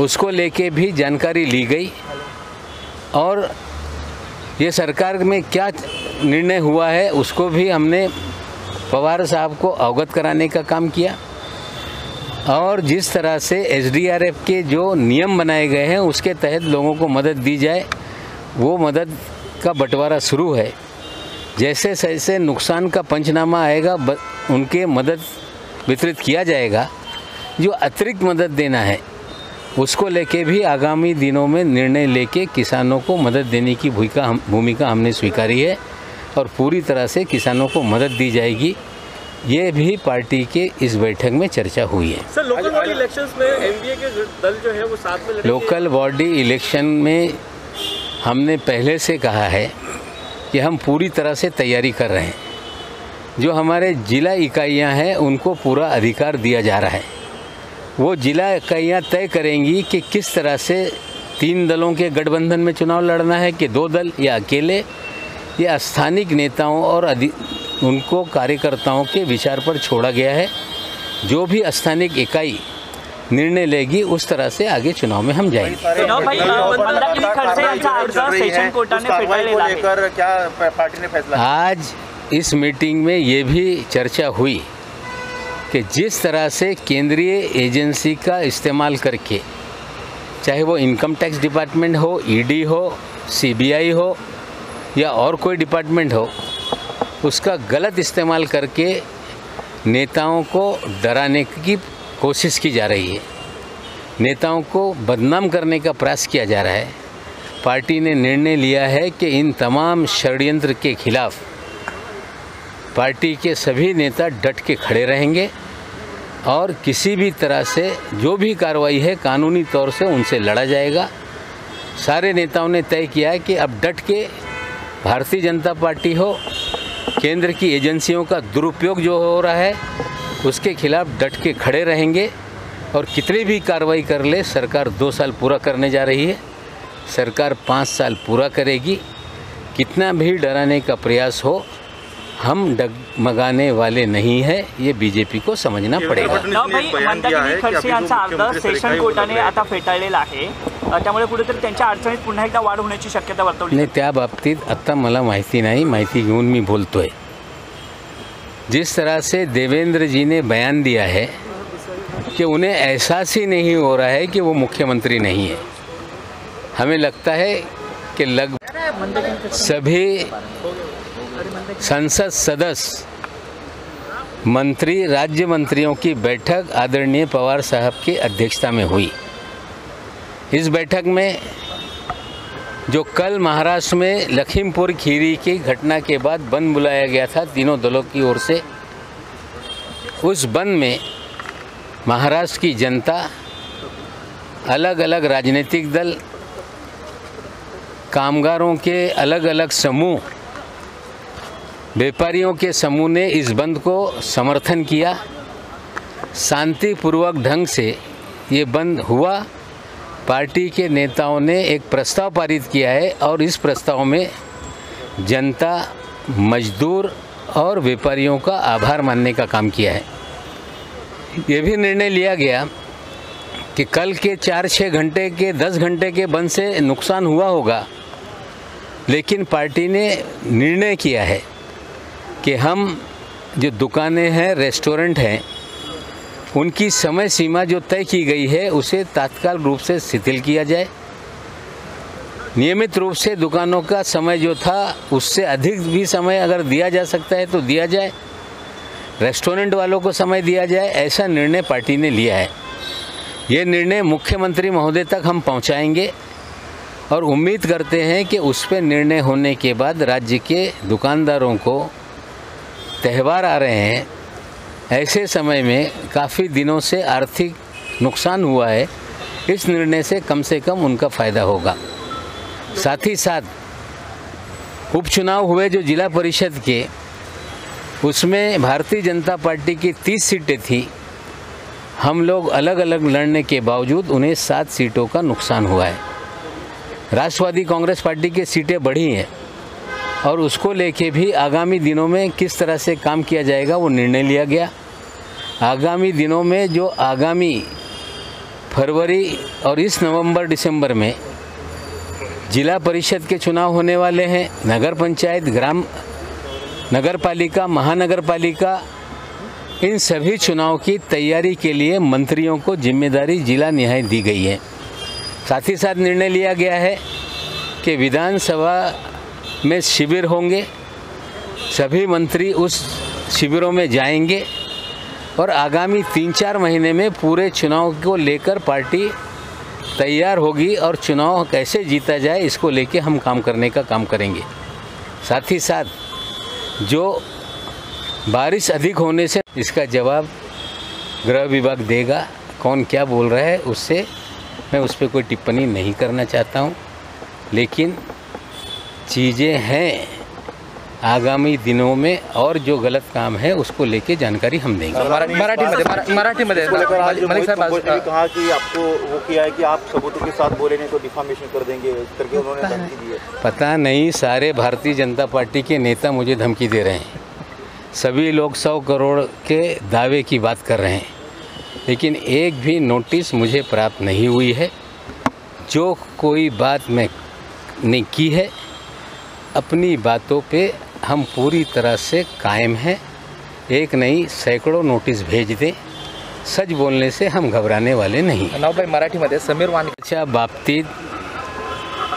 उसको लेके भी जानकारी ली गई और ये सरकार में क्या निर्णय हुआ है उसको भी हमने पवार साहब को अवगत कराने का काम किया। और जिस तरह से एसडीआरएफ के जो नियम बनाए गए हैं उसके तहत लोगों को मदद दी जाए, वो मदद का बंटवारा शुरू है। जैसे जैसे नुकसान का पंचनामा आएगा उनके मदद वितरित किया जाएगा। जो अतिरिक्त मदद देना है उसको लेके भी आगामी दिनों में निर्णय लेके किसानों को मदद देने की भूमिका हमने स्वीकारी है और पूरी तरह से किसानों को मदद दी जाएगी। ये भी पार्टी के इस बैठक में चर्चा हुई है। सर, लोकल बॉडी इलेक्शंस में एनडीए के दल जो है वो साथ में लड़ेंगे। लोकल बॉडी इलेक्शन में हमने पहले से कहा है कि हम पूरी तरह से तैयारी कर रहे हैं। जो हमारे जिला इकाइयां हैं उनको पूरा अधिकार दिया जा रहा है। वो जिला इकाइयां तय करेंगी कि किस तरह से 3 दलों के गठबंधन में चुनाव लड़ना है कि 2 दल या अकेले, या स्थानिक नेताओं और उनको कार्यकर्ताओं के विचार पर छोड़ा गया है। जो भी स्थानिक इकाई निर्णय लेगी उस तरह से आगे चुनाव में हम जाएंगे। आज इस मीटिंग में ये भी चर्चा हुई कि जिस तरह से केंद्रीय एजेंसी का इस्तेमाल करके, चाहे वो इनकम टैक्स डिपार्टमेंट हो, ईडी हो, सीबीआई हो या और कोई डिपार्टमेंट हो, उसका गलत इस्तेमाल करके नेताओं को डराने की कोशिश की जा रही है, नेताओं को बदनाम करने का प्रयास किया जा रहा है। पार्टी ने निर्णय लिया है कि इन तमाम षड्यंत्र के खिलाफ पार्टी के सभी नेता डट के खड़े रहेंगे और किसी भी तरह से जो भी कार्रवाई है कानूनी तौर से उनसे लड़ा जाएगा। सारे नेताओं ने तय किया है कि अब डट के भारतीय जनता पार्टी हो, केंद्र की एजेंसियों का दुरुपयोग जो हो रहा है उसके खिलाफ डट के खड़े रहेंगे और कितनी भी कार्रवाई कर ले, सरकार 2 साल पूरा करने जा रही है, सरकार 5 साल पूरा करेगी। कितना भी डराने का प्रयास हो, हम डगमगाने वाले नहीं है, ये बीजेपी को समजना पडेगा। मंदाकिनी खडसे यांचा अर्ज सेशन कोर्टाने आता फेटाळलेला आहे, त्यामुळे कुठेतरी त्यांच्या अडचणीत पुन्हा एकदा वाढ होण्याची शक्यता वर्तवली नाही। त्या बाबतीत आता मला माहिती नाही, माहिती घेऊन मी बोलतोय। जिस तरह से देवेंद्र जी ने बयान दिया है कि उन्हें एहसास ही नहीं हो रहा है कि वो मुख्यमंत्री नहीं है। हमें लगता है कि लगभग सभी संसद सदस्य, मंत्री, राज्य मंत्रियों की बैठक आदरणीय पवार साहब की अध्यक्षता में हुई। इस बैठक में जो कल महाराष्ट्र में लखीमपुर खीरी की घटना के बाद बंद बुलाया गया था तीनों दलों की ओर से, उस बंद में महाराष्ट्र की जनता, अलग अलग राजनीतिक दल, कामगारों के अलग अलग समूह, व्यापारियों के समूह ने इस बंद को समर्थन किया। शांतिपूर्वक ढंग से ये बंद हुआ। पार्टी के नेताओं ने एक प्रस्ताव पारित किया है और इस प्रस्ताव में जनता, मजदूर और व्यापारियों का आभार मानने का काम किया है। ये भी निर्णय लिया गया कि कल के 4-6 घंटे के 10 घंटे के बंद से नुकसान हुआ होगा, लेकिन पार्टी ने निर्णय किया है कि हम जो दुकानें हैं, रेस्टोरेंट हैं, उनकी समय सीमा जो तय की गई है उसे तत्काल रूप से शिथिल किया जाए। नियमित रूप से दुकानों का समय जो था उससे अधिक भी समय अगर दिया जा सकता है तो दिया जाए, रेस्टोरेंट वालों को समय दिया जाए। ऐसा निर्णय पार्टी ने लिया है। ये निर्णय मुख्यमंत्री महोदय तक हम पहुंचाएंगे और उम्मीद करते हैं कि उस पर निर्णय होने के बाद राज्य के दुकानदारों को, त्यौहार आ रहे हैं, ऐसे समय में काफ़ी दिनों से आर्थिक नुकसान हुआ है, इस निर्णय से कम उनका फ़ायदा होगा। साथ ही साथ उपचुनाव हुए जो जिला परिषद के, उसमें भारतीय जनता पार्टी की 30 सीटें थी। हम लोग अलग अलग लड़ने के बावजूद उन्हें 7 सीटों का नुकसान हुआ है। राष्ट्रवादी कांग्रेस पार्टी की सीटें बढ़ी हैं और उसको लेके भी आगामी दिनों में किस तरह से काम किया जाएगा वो निर्णय लिया गया। आगामी दिनों में जो आगामी फरवरी और इस नवंबर दिसंबर में जिला परिषद के चुनाव होने वाले हैं, नगर पंचायत, ग्राम नगर पालिका, महानगर पालिका, इन सभी चुनाव की तैयारी के लिए मंत्रियों को जिम्मेदारी जिला निहाय दी गई है। साथ ही साथ निर्णय लिया गया है कि विधानसभा में शिविर होंगे, सभी मंत्री उस शिविरों में जाएंगे और आगामी 3-4 महीने में पूरे चुनाव को लेकर पार्टी तैयार होगी और चुनाव कैसे जीता जाए इसको लेके हम काम करने का काम करेंगे। साथ ही साथ जो बारिश अधिक होने से इसका जवाब गृह विभाग देगा। कौन क्या बोल रहा है उससे मैं उस पर कोई टिप्पणी नहीं करना चाहता हूँ, लेकिन चीज़ें हैं आगामी दिनों में और जो गलत काम है उसको लेके जानकारी हम देंगे। मराठी में मलिक साहब ने कहा कि आपको वो किया है कि आप सबूतों के साथ बोले नहीं तो डिफामेशन कर देंगे करके उन्होंने धमकी दी है। पता नहीं सारे भारतीय जनता पार्टी के नेता मुझे धमकी दे रहे हैं। सभी लोग 100 करोड़ के दावे की बात कर रहे हैं, लेकिन एक भी नोटिस मुझे प्राप्त नहीं हुई है। जो कोई बात मैंने की है अपनी बातों पे हम पूरी तरह से कायम हैं। एक नहीं सैकड़ों नोटिस भेज दें, सच बोलने से हम घबराने वाले नाही। नावभाई मराठीमध्ये समीर वानखेच्या बाबतीत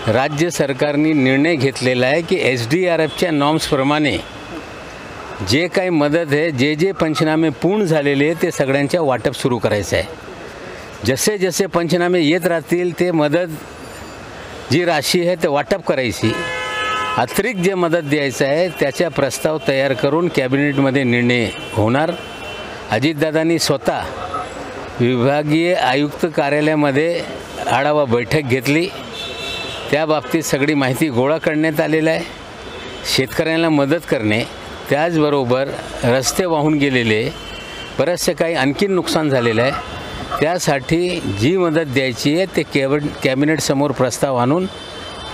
राज्य सरकारने निर्णय घेतलेला आहे की SDRFच्या नॉर्म्सप्रमाणे जे काही मदत आहे, जे पंचनामे पूर्ण झालेले आहे ते सगळ्यांच्या वाटप सुरू करायचं आहे। जसे जसे पंचनामे येत राहतील ते मदत जी राशी आहे ते वाटप करायची। अतिरिक्त जे मदत द्यायचं आहे त्याचा प्रस्ताव तयार करून कॅबिनेटमध्ये निर्णय होणार। अजितदादांनी स्वतः विभागीय आयुक्त कार्यालयामध्ये आढावा बैठक घेतली, त्या बाबतीत सगळी माहिती गोळा करण्यात आलेला आहे। शेतकऱ्यांना मदत करणे, त्याचबरोबर रस्ते वाहून गेलेले बरेचसे काही आणखीन नुकसान झालेलं आहे, त्यासाठी जी मदत द्यायची आहे ते कॅबिनेट समोर प्रस्ताव आणून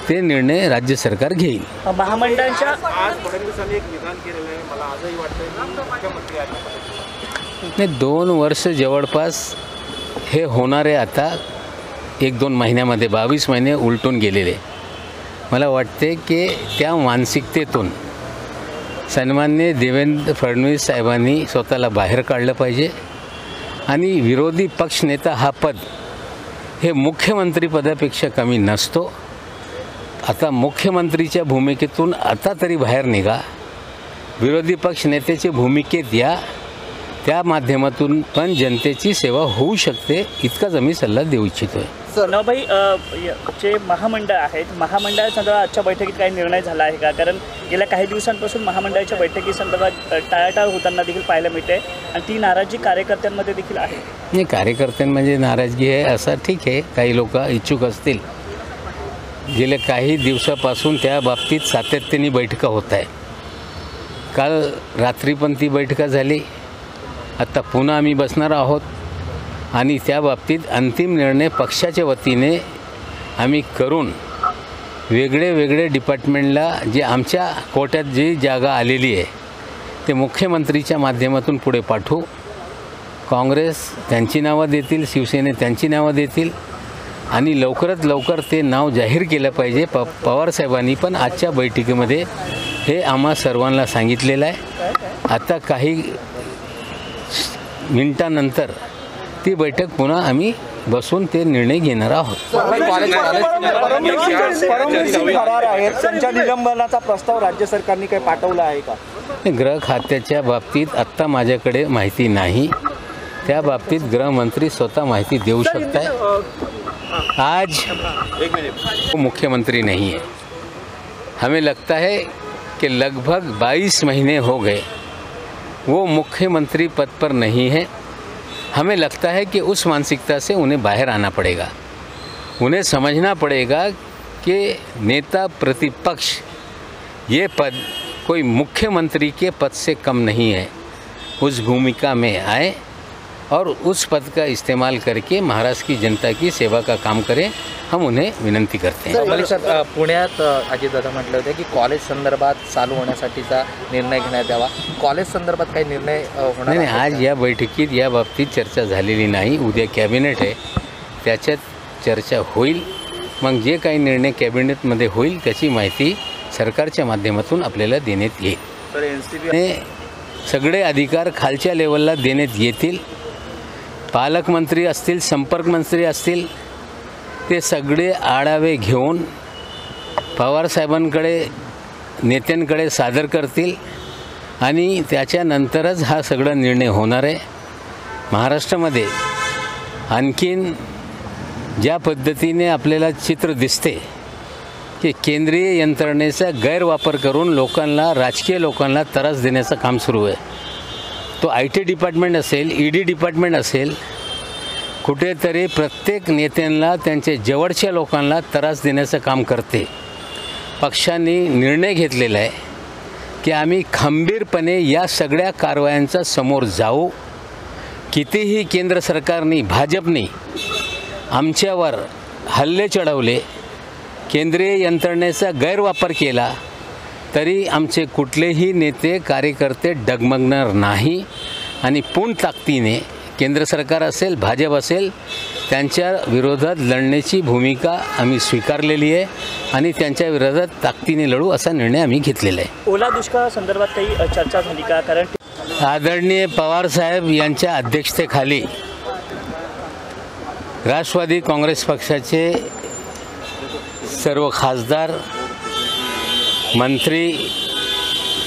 ते निर्णय राज्य सरकार घेईल। महामंडळाच्या आज फडणवीसांनी एक विधान केलेलं आहे, मला आजही वाटतं मुख्यमंत्री नाही 2 वर्ष जवळपास हे होणारे आता 1-2 महिन्यामध्ये 22 महिने उलटून गेलेले। मला वाटते की त्या मानसिकतेतून सन्माननीय देवेंद्र फडणवीस साहेबांनी स्वतःला बाहेर काढलं पाहिजे आणि विरोधी पक्षनेता हा पद हे मुख्यमंत्री पदापेक्षा कमी नसतो। आता मुख्यमंत्रीच्या भूमिकेतून आता तरी बाहेर निघा, विरोधी पक्ष नेत्याच्या भूमिकेत या, त्या माध्यमातून पण जनतेची सेवा होऊ शकते इतकाच आम्ही सल्ला देऊ इच्छितोय। नवभाई जे महामंडळ आहेत, महामंडळासंदर्भात आजच्या बैठकीत काही निर्णय झाला आहे का? कारण गेल्या काही दिवसांपासून महामंडळाच्या बैठकीसंदर्भात टाळाटाळ होताना देखील पाहायला मिळते आणि ती नाराजी कार्यकर्त्यांमध्ये देखील आहे। नाही, कार्यकर्त्यांमध्ये नाराजगी आहे असं ठीक आहे, काही लोक इच्छुक असतील। गेल्या काही दिवसापासून त्या बाबतीत सातत्याने बैठका होत आहे। काल रात्री पण ती बैठका झाली, आता पुन्हा आम्ही बसणार आहोत आणि त्या बाबतीत अंतिम निर्णय पक्षाच्या वतीने आम्ही करून वेगळे डिपार्टमेंटला जे आमच्या कोट्यात जी जागा आलेली आहे ते मुख्यमंत्रीच्या माध्यमातून पुढे पाठवू। काँग्रेस त्यांची नावं देतील, शिवसेने त्यांची नावं देतील आणि लवकरात लवकर ते नाव जाहीर केलं पाहिजे। पवार साहेबांनी पण आजच्या बैठकीमध्ये हे आम्हा सर्वांना सांगितलेलं आहे। आता काही मिनिटांनंतर ती बैठक पुन्हा आम्ही बसून ते निर्णय घेणार आहोत। त्यांच्या निलंबनाचा प्रस्ताव राज्य सरकारने काही पाठवला आहे का? गृह खात्याच्या बाबतीत आत्ता माझ्याकडे माहिती नाही, त्या बाबतीत गृहमंत्री स्वतः माहिती देऊ शकतात। आज वो मुख्यमंत्री नहीं है। हमें लगता है कि लगभग 22 महीने हो गए वो मुख्यमंत्री पद पर नहीं है। हमें लगता है कि उस मानसिकता से उन्हें बाहर आना पड़ेगा। उन्हें समझना पड़ेगा कि नेता प्रतिपक्ष ये पद कोई मुख्यमंत्री के पद से कम नहीं है। उस भूमिका में आए और उस पद का इस्तेमाल करके महाराष्ट्र की जनता की सेवा का काम करें, हम उन्हें विनंती करते हैं। मलिक साहेब, पुण्यात अजितदादा म्हटलं होतं की कॉलेज संदर्भात चालू होण्यासाठीचा निर्णय घेण्यात यावा। कॉलेज संदर्भात काही निर्णय होणार नाही, आज या बैठकीत या बाबतीत चर्चा झालेली नाही। उद्या कॅबिनेट आहे, त्याच्यात चर्चा होईल. मग जे काही निर्णय कॅबिनेटमध्ये होईल त्याची माहिती सरकारच्या माध्यमातून आपल्याला देण्यात येईल. सर एनसीबी हे सगळे अधिकार खालच्या लेवलला देण्यात येतील. पालकमंत्री असतील, संपर्कमंत्री असतील, ते सगळे आढावे घेऊन पवारसाहेबांकडे, नेत्यांकडे सादर करतील आणि त्याच्यानंतरच हा सगळा निर्णय होणार आहे. महाराष्ट्रामध्ये आणखीन ज्या पद्धतीने आपल्याला चित्र दिसते की केंद्रीय यंत्रणेचा गैरवापर करून लोकांना, राजकीय लोकांना त्रास देण्याचं काम सुरू आहे. तो IT डिपार्टमेंट असेल, ED डिपार्टमेंट असेल, कुठेतरी प्रत्येक नेत्यांना, त्यांच्या जवळच्या लोकांना त्रास देण्याचं काम करते. पक्षांनी निर्णय घेतलेला आहे की आम्ही खंबीरपणे या सगळ्या कारवायांचा समोर जाऊ. कितीही केंद्र सरकारने, भाजपने आमच्यावर हल्ले चढवले, केंद्रीय यंत्रणेचा गैरवापर केला, तरी आमचे कुठलेही नेते, कार्यकर्ते डगमगणार नाही आणि पूर्ण ताकदीने केंद्र सरकार असेल, भाजप असेल, त्यांच्या विरोधात लढण्याची भूमिका आम्ही स्वीकारलेली आहे आणि त्यांच्या विरोधात ताकदीने लढू असा निर्णय आम्ही घेतलेला आहे. ओला दुष्काळ संदर्भात काही चर्चा झाली का? कारण आदरणीय पवारसाहेब यांच्या अध्यक्षतेखाली राष्ट्रवादी काँग्रेस पक्षाचे सर्व खासदार, मंत्री,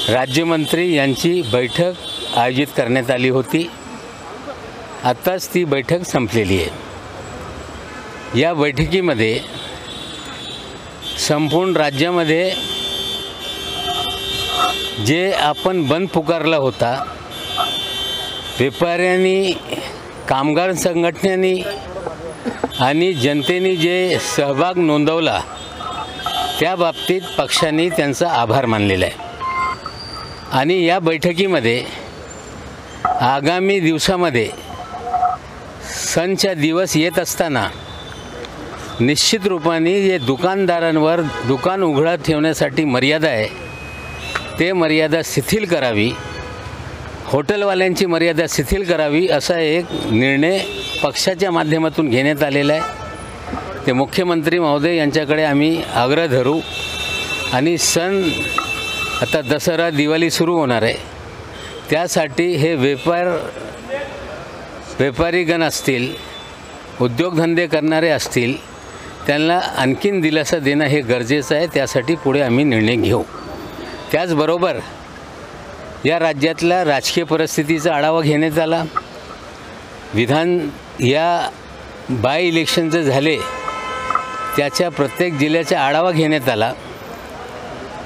राज्यमंत्री यांची बैठक आयोजित करण्यात आली होती. आत्ताच ती बैठक संपलेली आहे. या बैठकीमध्ये संपूर्ण राज्यामध्ये जे आपण बंद पुकारला होता, व्यापाऱ्यांनी, कामगार संघटनांनी आणि जनतेने जे सहभाग नोंदवला, त्या बाबतीत पक्षांनी त्यांचा आभार मानलेला आहे. आणि या बैठकीमध्ये आगामी दिवसामध्ये सणचा दिवस येत असताना निश्चित रूपाने जे दुकानदारांवर दुकान उघडा ठेवण्यासाठी मर्यादा आहे, ते मर्यादा शिथिल करावी, हॉटेलवाल्यांची मर्यादा शिथिल करावी असा एक निर्णय पक्षाच्या माध्यमातून घेण्यात आलेला आहे. ते मुख्यमंत्री महोदय यांच्याकडे आम्ही आग्रह धरू आणि सण आता दसरा, दिवाळी सुरू होणार आहे, त्यासाठी हे व्यापारीगण असतील, उद्योगधंदे करणारे असतील, त्यांना आणखीन दिलासा देणं हे गरजेचं आहे. त्यासाठी पुढे आम्ही निर्णय घेऊ. त्याचबरोबर या राज्यातल्या राजकीय परिस्थितीचा आढावा घेण्यात आला. या बाय इलेक्शन जे झाले त्याच्या प्रत्येक जिल्ह्याचा आढावा घेण्यात आला.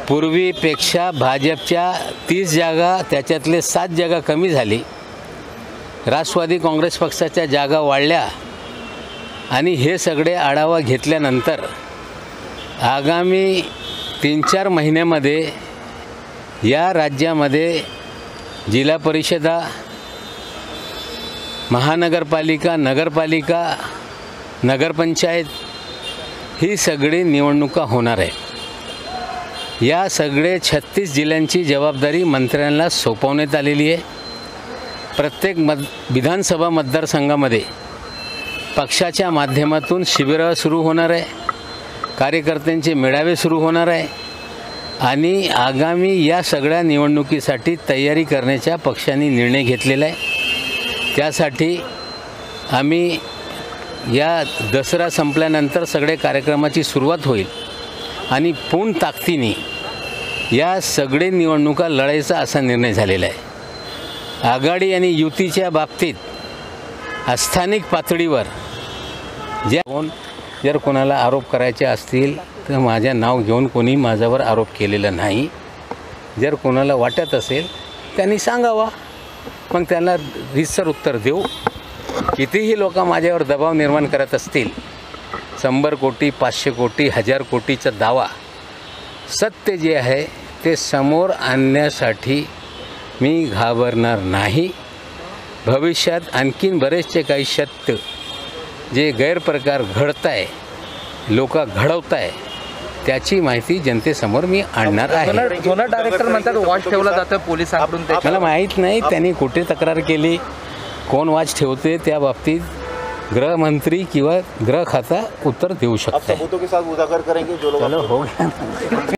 पूर्वीपेक्षा भाजपच्या 30 जागा, त्याच्यातले 7 जागा कमी झाली. राष्ट्रवादी काँग्रेस पक्षाच्या जागा वाढल्या आणि हे सगळे आढावा घेतल्यानंतर आगामी 3-4 महिन्यामध्ये या राज्यामध्ये जिल्हा परिषदा, महानगरपालिका, नगरपालिका, नगरपंचायत ही सगळी निवडणुका होणार आहे. या सगळे 36 जिल्ह्यांची जबाबदारी मंत्र्यांना सोपवण्यात आलेली आहे. प्रत्येक विधानसभा मतदारसंघामध्ये पक्षाच्या माध्यमातून शिबिरं सुरू होणार आहे, कार्यकर्त्यांचे मेळावे सुरू होणार आहे आणि आगामी या सगळ्या निवडणुकीसाठी तयारी करण्याचा पक्षाने निर्णय घेतलेला आहे. त्यासाठी आम्ही या दसरा संपल्यानंतर सगळे कार्यक्रमाची सुरुवात होईल आणि पूर्ण ताकदीने या सगळे निवडणुका लढायचा असा निर्णय झालेला आहे. आघाडी आणि युतीच्या बाबतीत स्थानिक पातळीवर जर कोणाला आरोप करायचे असतील तर माझे नाव घेऊन कोणी माझ्यावर आरोप केलेला नाही. जर कोणाला वाटत असेल त्यांनी सांगावा, मग त्यांना रीतसर उत्तर देऊ. कितीही लोक माझ्यावर दबाव निर्माण करत असतील, 100 कोटी, 500 कोटी, 1000 कोटीचा दावा, सत्य जे आहे ते समोर आणण्यासाठी मी घाबरणार नाही. भविष्यात आणखीन बरेचसे काही सत्य जे गैरप्रकार घडत आहे, लोक घडवत आहे, त्याची माहिती जनतेसमोर मी आणणार आहे. झोनल डायरेक्टर म्हणतात वॉच ठेवला जातं पोलिसांकडून. मला माहीत नाही त्यांनी कुठे तक्रार केली, कोण वॉच ठेवते, त्या बाबतीत गृहमंत्री किंवा गृह खाता उत्तर देऊ आप शकते. सबूतों के साथ उजागर करेंगे जो लोग चलो हो गया.